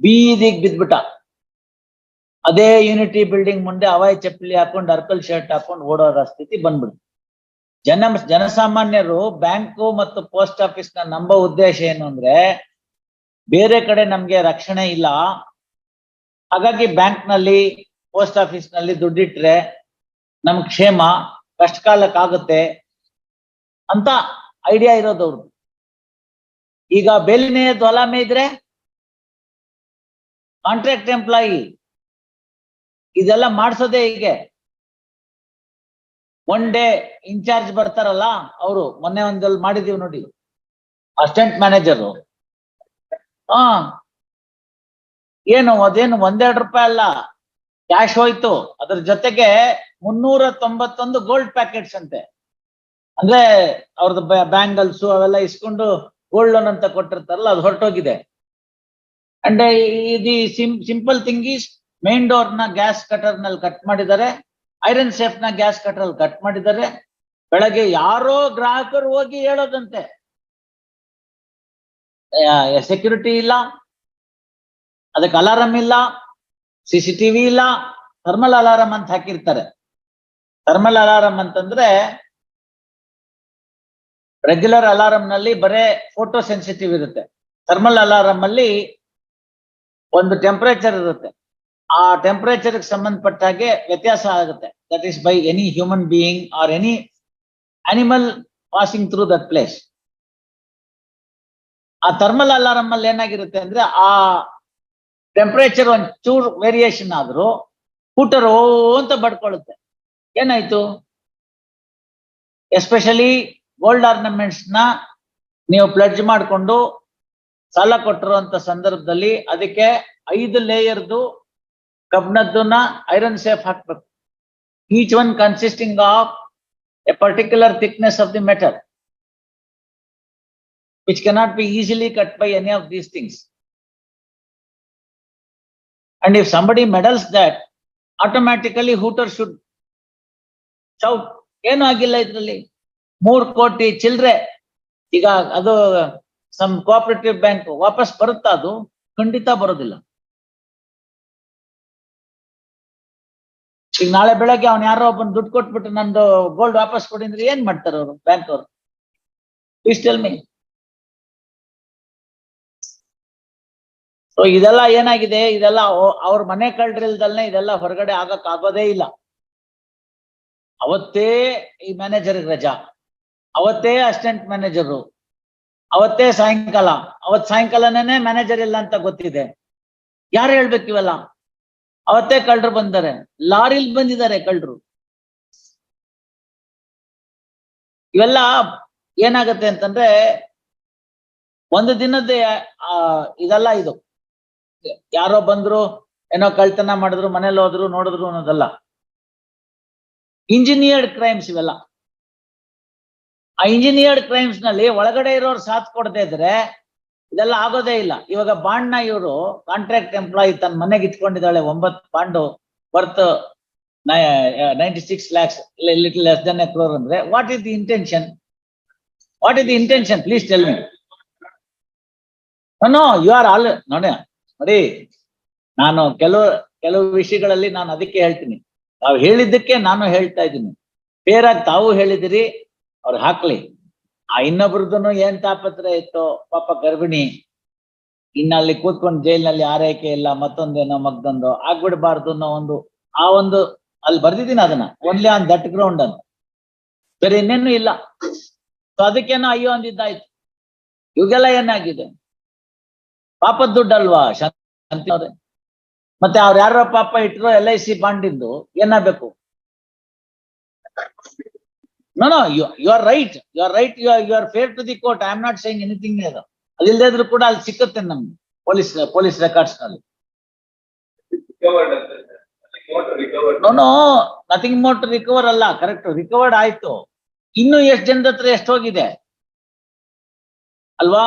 ಬೀದಿಗೆ ಬಿದ್ಬಿಟ್ಟ. ಅದೇ unity building ಮುಂದೆ ಹವಾಯಿ ಚಪ್ಪಲಿ ಹಾಕೊಂಡು ಅರ್ಕಲ್ ಶರ್ಟ್ ಹಾಕೊಂಡು ಓಡೋರ ಸ್ಥಿತಿ ಬಂದ್ಬಿಡ್ತು. ಜನಸಾಮಾನ್ಯರು ಬ್ಯಾಂಕು ಮತ್ತು ಪೋಸ್ಟ್ ಆಫೀಸ್ ನ ನಂಬೋ ಉದ್ದೇಶ ಏನು ಅಂದ್ರೆ, ಬೇರೆ ಕಡೆ ನಮ್ಗೆ ರಕ್ಷಣೆ ಇಲ್ಲ, ಹಾಗಾಗಿ ಬ್ಯಾಂಕ್ ನಲ್ಲಿ ಪೋಸ್ಟ್ ಆಫೀಸ್ ನಲ್ಲಿ ದುಡ್ಡಿಟ್ರೆ ನಮ್ ಕ್ಷೇಮ, ಕಷ್ಟ ಕಾಲಕ್ಕಾಗುತ್ತೆ ಅಂತ ಐಡಿಯಾ ಇರೋದವ್ರು. ಈಗ ಬೇಲಿನೇ ದ್ವಲಾಮೆ ಇದ್ರೆ ಕಾಂಟ್ರಾಕ್ಟ್ ಎಂಪ್ಲಾಯಿ ಇದೆಲ್ಲ ಮಾಡ್ಸೋದೇ ಹೀಗೆ. ಒನ್ ಡೇ ಇನ್ಚಾರ್ಜ್ ಬರ್ತಾರಲ್ಲ ಅವರು, ಮೊನ್ನೆ ಒಂದಲ್ಲಿ ಮಾಡಿದೀವಿ ನೋಡಿ, ಅಸಿಸ್ಟೆಂಟ್ ಮ್ಯಾನೇಜರ್. ಏನು ಅದೇನು ₹1-2 ಅಲ್ಲ, ಕ್ಯಾಶ್ ಹೋಯ್ತು. ಅದ್ರ ಜೊತೆಗೆ 391 ಗೋಲ್ಡ್ ಪ್ಯಾಕೆಟ್ಸ್ ಅಂತೆ. ಅಂದ್ರೆ ಅವ್ರದ್ದು ಬ್ಯಾಂಗಲ್ಸು ಅವೆಲ್ಲ ಇಸ್ಕೊಂಡು ಗೋಲ್ಡ್ ಲೋನ್ ಅಂತ ಕೊಟ್ಟಿರ್ತಾರಲ್ಲ, ಅದು ಹೊರಟೋಗಿದೆ. ಅಂಡ್ ಇದು simple thing is, main door ನ ಗ್ಯಾಸ್ ಕಟರ್ ನಲ್ಲಿ ಕಟ್ ಮಾಡಿದ್ದಾರೆ, ಐರನ್ ಸೇಫ್ ನ ಗ್ಯಾಸ್ ಕಟರ್ ಅಲ್ಲಿ ಕಟ್ ಮಾಡಿದ್ದಾರೆ. ಬೆಳಗ್ಗೆ ಯಾರೋ ಗ್ರಾಹಕರು ಹೋಗಿ ಹೇಳೋದಂತೆ, ಸೆಕ್ಯೂರಿಟಿ ಇಲ್ಲ, ಅದಕ್ಕೆ ಅಲಾರಂ ಇಲ್ಲ, CCTV ಇಲ್ಲ, ಥರ್ಮಲ್ ಅಲಾರಂ ಅಂತ ಹಾಕಿರ್ತಾರೆ. ಥರ್ಮಲ್ ಅಲಾರಂ ಅಂತಂದ್ರೆ ರೆಗ್ಯುಲರ್ ಅಲಾರಂ ನಲ್ಲಿ ಬರೇ ಫೋಟೋ ಸೆನ್ಸಿಟಿವ್ ಇರುತ್ತೆ. ಥರ್ಮಲ್ ಅಲಾರಂ ಅಲ್ಲಿ ಒಂದು ಟೆಂಪರೇಚರ್ ಇರುತ್ತೆ, ಆ ಟೆಂಪರೇಚರ್ ಸಂಬಂಧಪಟ್ಟ ಹಾಗೆ ವ್ಯತ್ಯಾಸ ಆಗುತ್ತೆ. That is by any human being R any animal passing through that place. ಆ ಥರ್ಮಲ್ ಅಲಾರಂ ಅಲ್ಲಿ ಏನಾಗಿರುತ್ತೆ ಅಂದ್ರೆ, ಆ ಟೆಂಪರೇಚರ್ ಒಂದ್ ಚೂರ್ ವೇರಿಯೇಷನ್ ಆದ್ರೂ ಹೂಟರ್ ಅಂತ ಬಡ್ಕೊಳ್ಳುತ್ತೆ. ಏನಾಯ್ತು? ಎಸ್ಪೆಷಲಿ ಗೋಲ್ಡ್ ಆರ್ನಮೆಂಟ್ಸ್ ನ ನೀವು ಪ್ಲೆಡ್ಜ್ ಮಾಡಿಕೊಂಡು ಸಾಲ ಕೊಟ್ಟಿರುವಂತ ಸಂದರ್ಭದಲ್ಲಿ ಅದಕ್ಕೆ 5 ಲೇಯರ್ದು ಕಬ್ಬಿಣದ್ದನ್ನ ಐರನ್ ಸೇಫ್ ಹಾಕ್ಬೇಕು. Each one consisting of A particular thickness of the metal which cannot be easily cut by any of these things. And if somebody meddles that, automatically hooter should shout. ಏನು ಆಗಿಲ್ಲ ಇದ್ರಲ್ಲಿ, 3 ಕೋಟಿ ಚಿಲ್ರೆ. ಈಗ ಅದು some cooperative bank ವಾಪಸ್ ಬರುತ್ತಾ? ಅದು ಖಂಡಿತ ಬರೋದಿಲ್ಲ. ಈಗ ನಾಳೆ ಬೆಳಗ್ಗೆ ಅವ್ನು ಯಾರೋ ಒಬ್ಬನ್ ದುಡ್ಡು ಕೊಟ್ಬಿಟ್ಟು ನಂದು ಗೋಲ್ಡ್ ವಾಪಸ್ ಕೊಡಿ ಅಂದ್ರೆ ಏನ್ ಮಾಡ್ತಾರೆ ಅವರು, ಬ್ಯಾಂಕ್ ಅವರು? Please tell me. ಸೊ ಇದೆಲ್ಲ ಏನಾಗಿದೆ, ಇದೆಲ್ಲ ಅವ್ರ ಮನೆ ಕಳ್ರಿಲ್ದಲ್ನೇ ಇದೆಲ್ಲ ಹೊರಗಡೆ ಆಗಕ್ ಆಗೋದೇ ಇಲ್ಲ. ಅವತ್ತೇ ಈ ಮ್ಯಾನೇಜರ್ಗೆ ರಜಾ, ಅವತ್ತೇ ಅಸಿಸ್ಟೆಂಟ್ ಮ್ಯಾನೇಜರು, ಅವತ್ತೇ ಸಾಯಂಕಾಲ, ಅವತ್ ಸಾಯಂಕಾಲನೇ ಮ್ಯಾನೇಜರ್ ಇಲ್ಲ ಅಂತ ಗೊತ್ತಿದೆ. ಯಾರು ಹೇಳ್ಬೇಕು ಇವೆಲ್ಲ? ಅವತ್ತೇ ಕಳ್ರು ಬಂದಾರೆ, ಲಾರಿಲ್ ಬಂದಿದ್ದಾರೆ ಕಳ್ರು. ಇವೆಲ್ಲ ಏನಾಗತ್ತೆ ಅಂತಂದ್ರೆ, ಒಂದು ದಿನದ ಇದೆಲ್ಲ ಇದು. ಯಾರೋ ಬಂದ್ರು, ಏನೋ ಕಳ್ತನ ಮಾಡಿದ್ರು, ಮನೇಲಿ ಹೋದ್ರು, ನೋಡಿದ್ರು ಅನ್ನೋದಲ್ಲ. ಇಂಜಿನಿಯರ್ಡ್ ಕ್ರೈಮ್ಸ್ ಇವೆಲ್ಲ. ಆ ಇಂಜಿನಿಯರ್ಡ್ ಕ್ರೈಮ್ಸ್ ನಲ್ಲಿ ಒಳಗಡೆ ಇರೋರು ಸಾಥ್ ಕೊಡದೇ ಇದ್ರೆ ಇದೆಲ್ಲ ಆಗೋದೇ ಇಲ್ಲ. ಇವಾಗ ಬಾಂಡ್ ನ ಇವರು ಕಾಂಟ್ರಾಕ್ಟ್ ಎಂಪ್ಲಾಯಿ ತನ್ನ ಮನೆಗೆ ಇಟ್ಕೊಂಡಿದ್ದಾಳೆ 9 bond worth 96 lakhs, little less than a crore ಅಂದ್ರೆ what is the intention? What is the intention? Please tell me. No, you are all ನೋಡಿ, ನಾನು ಕೆಲವು ವಿಷಯಗಳಲ್ಲಿ ನಾನು ಅದಕ್ಕೆ ಹೇಳ್ತೀನಿ, ತಾವು ಹೇಳಿದ್ದಕ್ಕೆ ನಾನು ಹೇಳ್ತಾ ಇದ್ದೀನಿ. ಫೇರ್ ಆಗಿ ತಾವು ಹೇಳಿದಿರಿ, ಅವ್ರು ಹಾಕ್ಲಿ. ಆ ಇನ್ನೊಬ್ರದ್ದು ಏನ್ ತಾಪತ್ರ ಇತ್ತು, ಪಾಪ ಗರ್ಭಿಣಿ, ಇನ್ನಲ್ಲಿ ಕೂತ್ಕೊಂಡು ಜೈಲಿನಲ್ಲಿ ಆರೈಕೆ ಇಲ್ಲ, ಮತ್ತೊಂದೇನೋ ಮಗ್ದೊಂದು ಆಗ್ಬಿಡ್ಬಾರ್ದು ಅನ್ನೋ ಒಂದು ಅಲ್ಲಿ ಬರ್ದಿದ್ದೀನಿ ಅದನ್ನ, ಓನ್ಲಿ ಆನ್ ದಟ್ ಗ್ರೌಂಡ್ ಅಂತ, ಬೇರೆ ಇನ್ನೇನು ಇಲ್ಲ. ಸೊ ಅದಕ್ಕೇನೋ ಅಯ್ಯೋ ಅಂದಿದ್ದಾಯ್ತು. ಇವಾಗೆಲ್ಲ ಏನಾಗಿದೆ, ಪಾಪದ ದುಡ್ಡು ಅಲ್ವಾ ಶಾಂತಿ ಅವ್ರೆ? ಮತ್ತೆ ಅವ್ರು ಯಾರೋ ಪಾಪ ಇಟ್ರು LIC ಬಾಂಡ್ ಇದ್ದು ಏನಾಗಬೇಕು? No, you are right. You are fair to the court. I am not saying anything else. ಅದಿಲ್ಲದೆ ಇದ್ರು ಕೂಡ ಅಲ್ಲಿ ಸಿಕ್ಕುತ್ತೆ ನಮ್ಗೆ ಪೊಲೀಸ್ ರೆಕಾರ್ಡ್ಸ್ ನಲ್ಲಿ. No, nothing more to recover ಅಲ್ಲ. ಕರೆಕ್ಟ್, ರಿಕವರ್ಡ್ ಆಯ್ತು. ಇನ್ನು ಎಷ್ಟು ಜನದ ಹತ್ರ ಎಷ್ಟು ಹೋಗಿದೆ ಅಲ್ವಾ?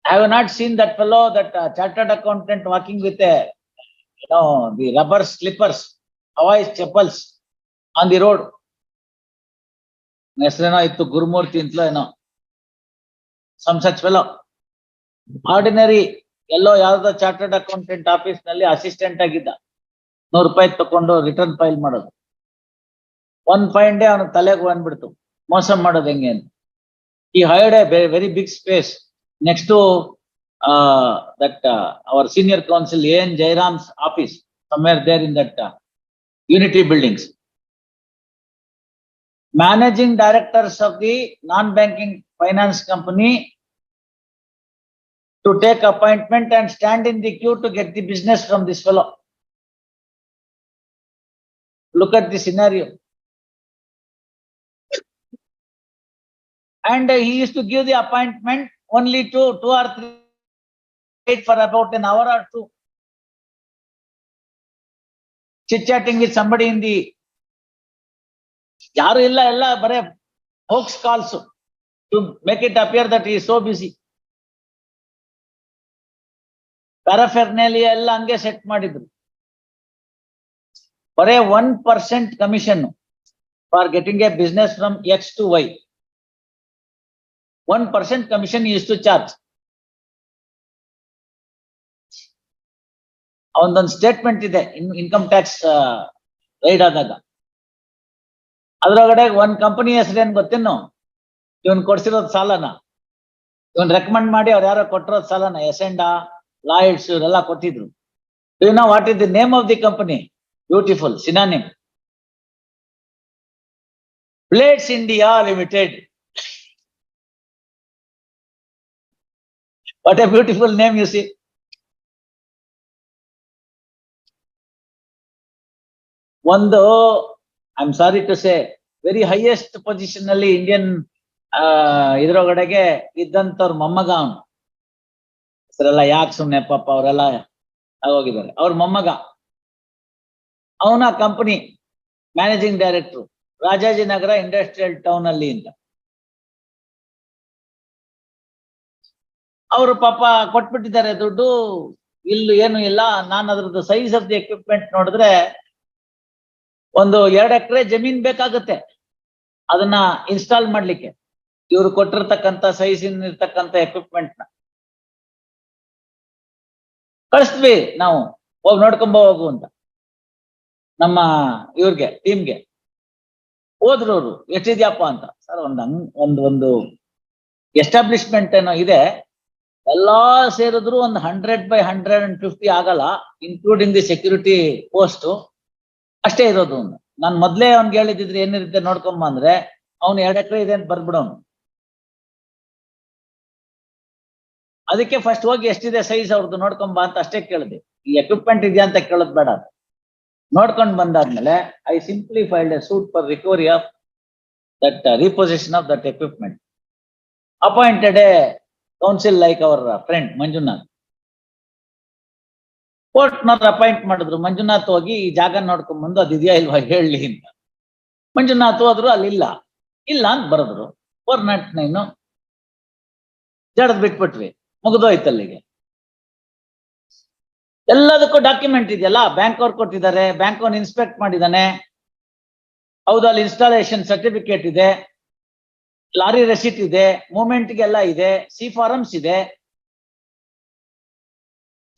I have not seen that fellow, that chartered accountant walking with the rubber slippers, Hawaii chappals on the road. ಹೆಸರೇನೋ ಇತ್ತು, ಗುರುಮೂರ್ತಿ ಅಂತಲೋ ಏನೋ, some such fellow. Ordinary ಎಲ್ಲೋ ಯಾವ್ದೋ ಚಾರ್ಟರ್ಡ್ ಅಕೌಂಟೆಂಟ್ ಆಫೀಸ್ ನಲ್ಲಿ ಅಸಿಸ್ಟೆಂಟ್ ಆಗಿದ್ದ, ₹100 ತಕೊಂಡು ರಿಟರ್ನ್ ಫೈಲ್ ಮಾಡೋದು. ಒಂದ್ ಫೈನ್ ಡೇ ಅವನ ತಲೆಗೆ ಬಂದ್ಬಿಡ್ತು ಮೋಸ ಮಾಡೋದು ಹೆಂಗೆ ಅಂತ. He hired a very big space next to that our senior counsel A.N. Jairam's office, somewhere there in that Unity buildings. Managing directors of the non-banking finance company to take appointment and stand in the queue to get the business from this fellow. Look at the scenario. And he used to give the appointment only to 2 or 3 for about an hour or two, chit-chatting with somebody in the yaru illa bare hoax calls to make it appear that he is so busy. Paraphernalia ella ange set madidru. Bare 1% commission for getting a business from X to Y. 1% commission he used to charge. ಅವನದೊಂದು statement ಇದೆ income tax raid ಆದಾಗ. ಅದ್ರೊಳಗಡೆ ಒಂದ್ company ಹೆಸರೇನ್ ಗೊತ್ತೇನು? ಇವನ್ ಕೊಡ್ಸಿರೋದ್ ಸಾಲನ, ಇವನ್ recommend ಮಾಡಿ ಅವ್ರು ಯಾರೋ ಕೊಟ್ಟಿರೋದ್ ಸಾಲನ, ಎಸೆಂಡಾ, ಲಾಯ್ಡ್ಸ್ ಇವರೆಲ್ಲ ಕೊಟ್ಟಿದ್ರು. You know what is the name of the company? Beautiful synonym, blades India limited. What a beautiful name, you see. One, I'm sorry to say, very highest position ಅಲ್ಲಿ Indian ಇದ್ರೊಳಗಡೆಗೆ ಇದ್ದಂತವ್ರ ಮೊಮ್ಮಗ ಅವನು. ಹೆಸರೆಲ್ಲ ಯಾಕೆ ಸುಮ್ನೆ ಪಾಪ, ಅವರೆಲ್ಲ ಆಗೋಗಿದ್ದಾರೆ. ಅವ್ರ ಮೊಮ್ಮಗ ಅವನ company managing director, Rajajinagar industrial town ಅಲ್ಲಿ ಅಂತ. ಅವರು ಪಾಪ ಕೊಟ್ಬಿಟ್ಟಿದ್ದಾರೆ ದುಡ್ಡು, ಇಲ್ಲೂ ಏನು ಇಲ್ಲ. ನಾನು ಅದ್ರದ್ದು ಸೈಜ್ ಆಫ್ ದಿ ಎಕ್ವಿಪ್ಮೆಂಟ್ ನೋಡಿದ್ರೆ ಒಂದು 2 ಎಕರೆ ಜಮೀನ್ ಬೇಕಾಗುತ್ತೆ ಅದನ್ನ ಇನ್ಸ್ಟಾಲ್ ಮಾಡ್ಲಿಕ್ಕೆ. ಇವ್ರು ಕೊಟ್ಟಿರ್ತಕ್ಕಂಥ ಸೈಜ್ ಇರ್ತಕ್ಕಂಥ ಎಕ್ವಿಪ್ಮೆಂಟ್ ನ ಕಳಿಸ್ತೀವಿ ನಾವು, ಹೋಗಿ ನೋಡ್ಕೊಂಬ ಹೋಗು ಅಂತ ನಮ್ಮ ಇವ್ರಿಗೆ ಟೀಮ್ಗೆ. ಹೋದ್ರು ಅವರು, ಎಷ್ಟಿದ್ಯಪ್ಪ ಅಂತ. ಸರ್ ಒಂದು ಎಸ್ಟಾಬ್ಲಿಷ್ಮೆಂಟ್ ಏನೋ ಇದೆ, ಎಲ್ಲಾ ಸೇರಿದ್ರು ಒಂದು 100/150 ಆಗಲ್ಲ, ಇನ್ಕ್ಲೂಡಿಂಗ್ ದಿ ಸೆಕ್ಯೂರಿಟಿ ಪೋಸ್ಟ್ ಅಷ್ಟೇ ಇರೋದು. ನಾನು ಮೊದ್ಲೇ ಅವ್ನ್ಗೆ ಹೇಳಿದ್ರೆ ಏನಿರುತ್ತೆ ನೋಡ್ಕೊಂಬ ಅಂದ್ರೆ, ಅವ್ನು 2 ಎಕರೆ ಇದೆ ಅಂತ ಬರ್ಬಿಡೋನು. ಅದಕ್ಕೆ ಫಸ್ಟ್ ಹೋಗಿ ಎಷ್ಟಿದೆ ಸೈಜ್ ಅವ್ರದ್ದು ನೋಡ್ಕೊಂಬ ಅಂತ ಅಷ್ಟೇ ಕೇಳಿದೆ. ಈ ಎಕ್ವಿಪ್ಮೆಂಟ್ ಇದೆಯಾ ಅಂತ ಕೇಳೋದ್ ಬೇಡ. ನೋಡ್ಕೊಂಡ್ ಬಂದಾದ್ಮೇಲೆ I simply filed a suit for recovery of that repossession of that equipment. Appointed a counsel like our friend Manjunath. ಕೋರ್ಟ್ನವ್ರು ಅಪಾಯಿಂಟ್ ಮಾಡಿದ್ರು. ಮಂಜುನಾಥ್ ಹೋಗಿ ಈ ಜಾಗ ನೋಡ್ಕೊಂಡ್ ಬಂದು ಅದಿದೆಯಾ ಇಲ್ವಾ ಹೇಳಿ ಅಂತ. ಮಂಜುನಾಥ್ ಹೋದ್ರು, ಅಲ್ಲಿ ಇಲ್ಲ ಅಂತ ಬರೆದ್ರು. 409 ಜಡದ್ ಬಿಟ್ಬಿಟ್ವಿ, ಮುಗಿದೋಯ್ತು ಅಲ್ಲಿಗೆ. ಎಲ್ಲದಕ್ಕೂ ಡಾಕ್ಯುಮೆಂಟ್ ಇದೆಯಲ್ಲ, ಬ್ಯಾಂಕ್ ಅವ್ರು ಕೊಟ್ಟಿದ್ದಾರೆ, ಬ್ಯಾಂಕ್ ಅವ್ನು ಇನ್ಸ್ಪೆಕ್ಟ್ ಮಾಡಿದಾನೆ. ಹೌದು, ಅಲ್ಲಿ ಇನ್ಸ್ಟಾಲೇಷನ್ ಸರ್ಟಿಫಿಕೇಟ್ ಇದೆ, ಲಾರಿ ರೆಸಿಟ್ ಇದೆ, ಮೂವ್ಮೆಂಟ್ಗೆಲ್ಲ ಇದೆ, ಸಿ ಫಾರಮ್ಸ್ ಇದೆ.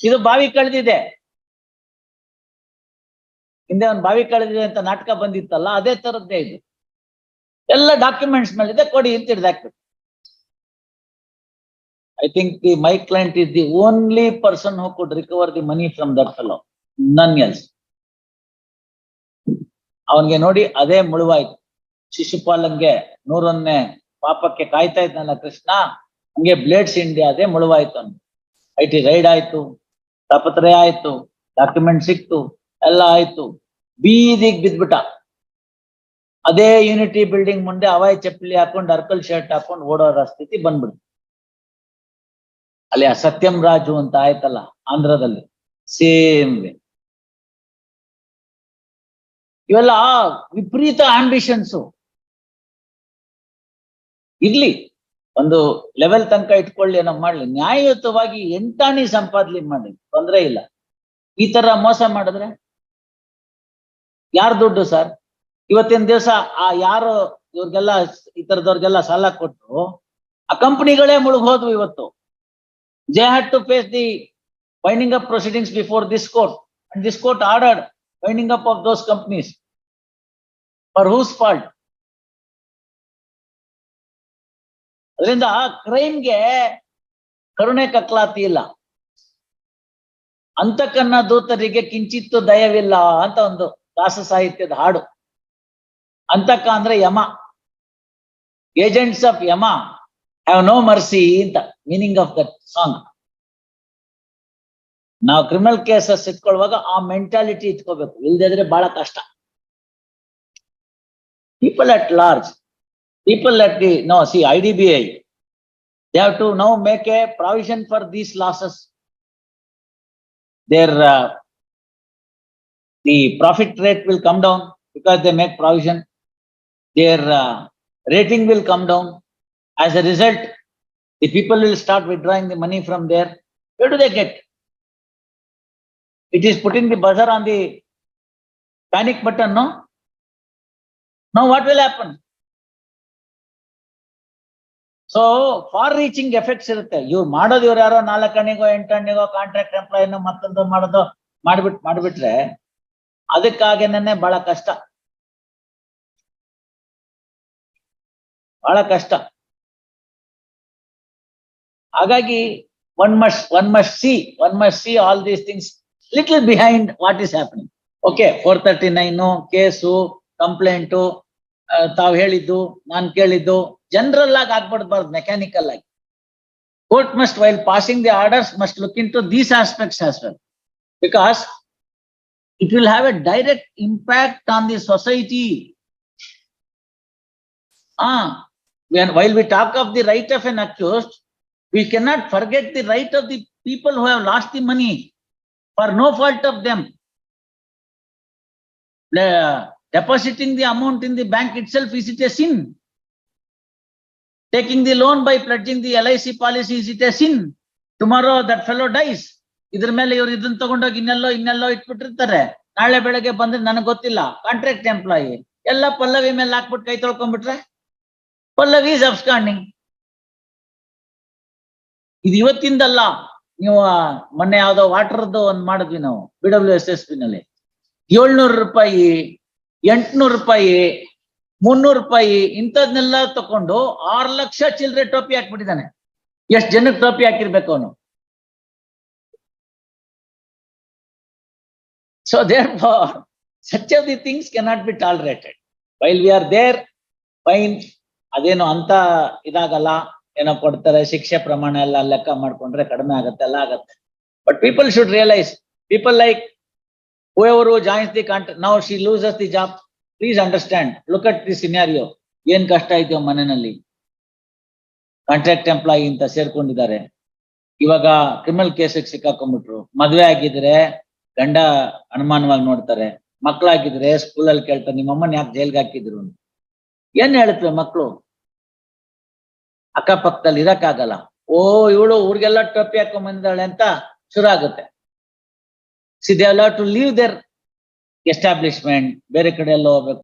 ಇದು ಬಾವಿ ಕಳೆದಿದೆ. ಹಿಂದೆ ಒಂದು ಬಾವಿ ಕಳೆದಿದೆ ಅಂತ ನಾಟಕ ಬಂದಿತ್ತಲ್ಲ, ಅದೇ ತರದ್ದೇ ಇದು. ಎಲ್ಲ ಡಾಕ್ಯುಮೆಂಟ್ಸ್ ಮೇಲಿದೆ, ಕೊಡಿ ಅಂತ ಹಿಡ್ದಾಕ್ಬೇಕು. I think my client is the only person who could recover the money from that fellow, none else. ಅವನ್ಗೆ ನೋಡಿ ಅದೇ ಮುಳುವಾಯ್ತು. ಶಿಶುಪಾಲಂಗೆ 101ನೇ ಪಾಪಕ್ಕೆ ಕಾಯ್ತಾ ಇದ್ನಲ್ಲ ಕೃಷ್ಣ, ಹಂಗೆ ಬ್ಲೇಡ್ಸ್ ಇಂಡಿಯಾ ಅದೇ ಮುಳುವಾಯ್ತು. ಅವ್ನು IT ರೈಡ್ ಆಯ್ತು, ತಾಪತ್ರೆ ಆಯ್ತು, ಡಾಕ್ಯುಮೆಂಟ್ ಸಿಕ್ತು, ಎಲ್ಲ ಆಯ್ತು. ಬೀದಿಗೆ ಬಿದ್ಬಿಟ್ಟ. ಅದೇ ಯೂನಿಟಿ ಬಿಲ್ಡಿಂಗ್ ಮುಂದೆ ಹವಾಯಿ ಚಪ್ಪಲಿ ಹಾಕೊಂಡು ಅರ್ಕಲ್ ಶರ್ಟ್ ಹಾಕೊಂಡು ಓಡೋರ ಸ್ಥಿತಿ ಬಂದ್ಬಿಡ್ತು. ಅಲ್ಲಿ ಸತ್ಯಂ ರಾಜು ಅಂತ ಆಯ್ತಲ್ಲ ಆಂಧ್ರದಲ್ಲಿ, ಸೇಮ್ ವೇ. ಇವೆಲ್ಲ ವಿಪರೀತ ಆಂಬಿಷನ್ಸ್. ಇರ್ಲಿ, ಒಂದು ಲೆವೆಲ್ ತನಕ ಇಟ್ಕೊಳ್ಳಿ, ಏನೋ ಮಾಡ್ಲಿ, ನ್ಯಾಯಯುತವಾಗಿ ಎಂಟಾಣಿ ಸಂಪಾದನೆ ಮಾಡಿ, ತೊಂದ್ರೆ ಇಲ್ಲ. ಈ ತರ ಮೋಸ ಮಾಡಿದ್ರೆ ಯಾರ್ ದುಡ್ಡು ಸರ್? ಇವತ್ತಿನ ದಿವಸ ಆ ಯಾರು ಇವ್ರಿಗೆಲ್ಲ ಈ ತರದವ್ರಿಗೆಲ್ಲ ಸಾಲ ಕೊಟ್ಟು ಆ ಕಂಪನಿಗಳೇ ಮುಳುಗೋದ್ವು ಇವತ್ತು. They had to face the winding up proceedings before this court, and this court ordered winding up of those companies. For whose fault? ಅದರಿಂದ ಕ್ರೈಮ್ಗೆ ಕರುಣೆ ಕಕ್ಲಾತಿ ಇಲ್ಲ. ಅಂತಕನ್ನ ದೂತರಿಗೆ ಕಿಂಚಿತ್ತು ದಯವಿಲ್ಲ ಅಂತ ಒಂದು ದಾಸ ಸಾಹಿತ್ಯದ ಹಾಡು. ಅಂತಕ ಅಂದ್ರೆ Yama. Agents of Yama have no mercy ಅಂತ ಮೀನಿಂಗ್ ಆಫ್ ದಟ್ ಸಾಂಗ್. ನಾವು ಕ್ರಿಮಿನಲ್ ಕೇಸಸ್ ಇಟ್ಕೊಳ್ಳುವಾಗ ಆ ಮೆಂಟಾಲಿಟಿ ಇಟ್ಕೋಬೇಕು, ಇಲ್ದಿದ್ರೆ ಬಹಳ ಕಷ್ಟ. People at large, people at the, no, see, IDBI, they have to now make a provision for these losses. Their, the profit rate will come down because they make provision. Their rating will come down. As a result, the people will start withdrawing the money from there. Where do they get? It is putting the buzzer on the panic button, no? Now what will happen? So far reaching effects irutte. Iವ್ರು ಮಾಡೋದು ಇವ್ರು ಯಾರೋ 4 ಅಣಿಗೋ 8 ಅಣಿಗೋ contract ಎಂಪ್ಲಾಯಿನೋ ಮತ್ತೊಂದು ಮಾಡೋದು ಮಾಡ್ಬಿಟ್ರೆ ಅದಕ್ಕಾಗೇನೆ ಬಹಳ ಕಷ್ಟ, ಬಹಳ ಕಷ್ಟ. ಹಾಗಾಗಿ one must see all these things little behind what is happening. Okay, 439 case, complaint, ತಾವು ಹೇಳಿದ್ದು ನಾನು ಕೇಳಿದ್ದು ಜನರಲ್ ಆಗಿ ಆಗ್ಬಿಡ್ಬಾರ್ದು, ಮೆಕ್ಯಾನಿಕಲ್ ಆಗಿ. Court must, while passing the orders, must look into these aspects as well, because it will have a direct impact on the society. While we talk of the right of an accused, we cannot forget the right of the people who have lost the money for no fault of them. Depositing the amount in the bank itself, is it a sin? Taking the loan by pledging the LIC policy, is it a sin? Tomorrow that fellow dies. Idr mele iವರು ಇದನ್ನ ತಗೊಂಡೋಗಿ ಇನ್ನೆಲ್ಲೋ ಇಟ್ಬಿಟ್ಟಿರ್ತಾರೆ. ನಾಳೆ ಬೆಳಗ್ಗೆ ಬಂದ್ರೆ ನನಗೆ ಗೊತ್ತಿಲ್ಲ, contract employee ಎಲ್ಲ ಪಲ್ಲವಿ ಮೇಲೆ ಹಾಕ್ಬಿಟ್ಟು ಕೈ ತೊಳ್ಕೊಂಡ್ಬಿಟ್ರೆ ಪಲ್ಲವಿ ಇಸ್ ಅಬ್ಸ್ಕಾಂಡಿಂಗ್. ಇದು ಇವತ್ತಿಂದಲ್ಲ. ನೀವು ಮೊನ್ನೆ ಯಾವ್ದೋ ವಾಟರ್ದು ಒಂದ್ ಮಾಡಿದ್ವಿ ನಾವು BWSSB ನಲ್ಲಿ. 700 ರೂಪಾಯಿ, 800 ರೂಪಾಯಿ, 300 ರೂಪಾಯಿ ಇಂಥದ್ನೆಲ್ಲ ತಕೊಂಡು 6 ಲಕ್ಷ ಚಿಲ್ಲರೆ ಟೋಪಿ ಹಾಕ್ಬಿಟ್ಟಿದ್ದಾನೆ. ಎಷ್ಟು ಜನಕ್ಕೆ ಟೋಪಿ ಹಾಕಿರ್ಬೇಕು ಅವನು? So therefore, such of the things cannot be tolerated. While we are there, fine, ಅದೇನು ಅಂತ ಇದಾಗಲ್ಲ, ಏನೋ ಕೊಡ್ತಾರೆ, ಶಿಕ್ಷೆ ಪ್ರಮಾಣ ಎಲ್ಲ ಲೆಕ್ಕ ಮಾಡ್ಕೊಂಡ್ರೆ ಕಡಿಮೆ ಆಗತ್ತೆ, ಎಲ್ಲ ಆಗತ್ತೆ. But people should realize, people like whoever who joins the contract, now she loses the job. Please understand, look at the scenario. ಏನ್ ಕಷ್ಟ ಐತೆ ಮನೆಯಲ್ಲಿ. ಕಾಂಟ್ರಾಕ್ಟ್ ಎಂಪ್ಲಾಯಿ ಅಂತ ಸೇರ್ಕೊಂಡಿದ್ದಾರೆ, ಇವಾಗ ಕ್ರಿಮಿನಲ್ ಕೇಸಿಗೆ ಸಿಕ್ಕಾಕೊಂಡ್ಬಿಟ್ರು. ಮದ್ವೆ ಆಗಿದ್ರೆ ಗಂಡ ಅನುಮಾನವಾಗಿ ನೋಡ್ತಾರೆ, ಮಕ್ಳಾಗಿದ್ರೆ ಸ್ಕೂಲಲ್ಲಿ ಕೇಳ್ತಾರೆ ನಿಮ್ಮಮ್ಮನ ಯಾಕೆ ಜೈಲ್ಗೆ ಹಾಕಿದ್ರು ಅಂತ. ಏನ್ ಹೇಳುತ್ತವೆ ಮಕ್ಕಳು? ಅಕ್ಕಪಕ್ಕದಲ್ಲಿ ಇರಕ್ಕಾಗಲ್ಲ. ಓ ಇವಳು ಊರಿಗೆಲ್ಲ ಟೊಪ್ಪಿ ಹಾಕೊಂಡ್ ಬಂದಿದ್ದಾಳೆ ಅಂತ ಶುರು ಆಗುತ್ತೆ. See, they have to leave their establishment, ಬೇರೆ ಕಡೆ ಎಲ್ಲ ಹೋಗ್ಬೇಕು.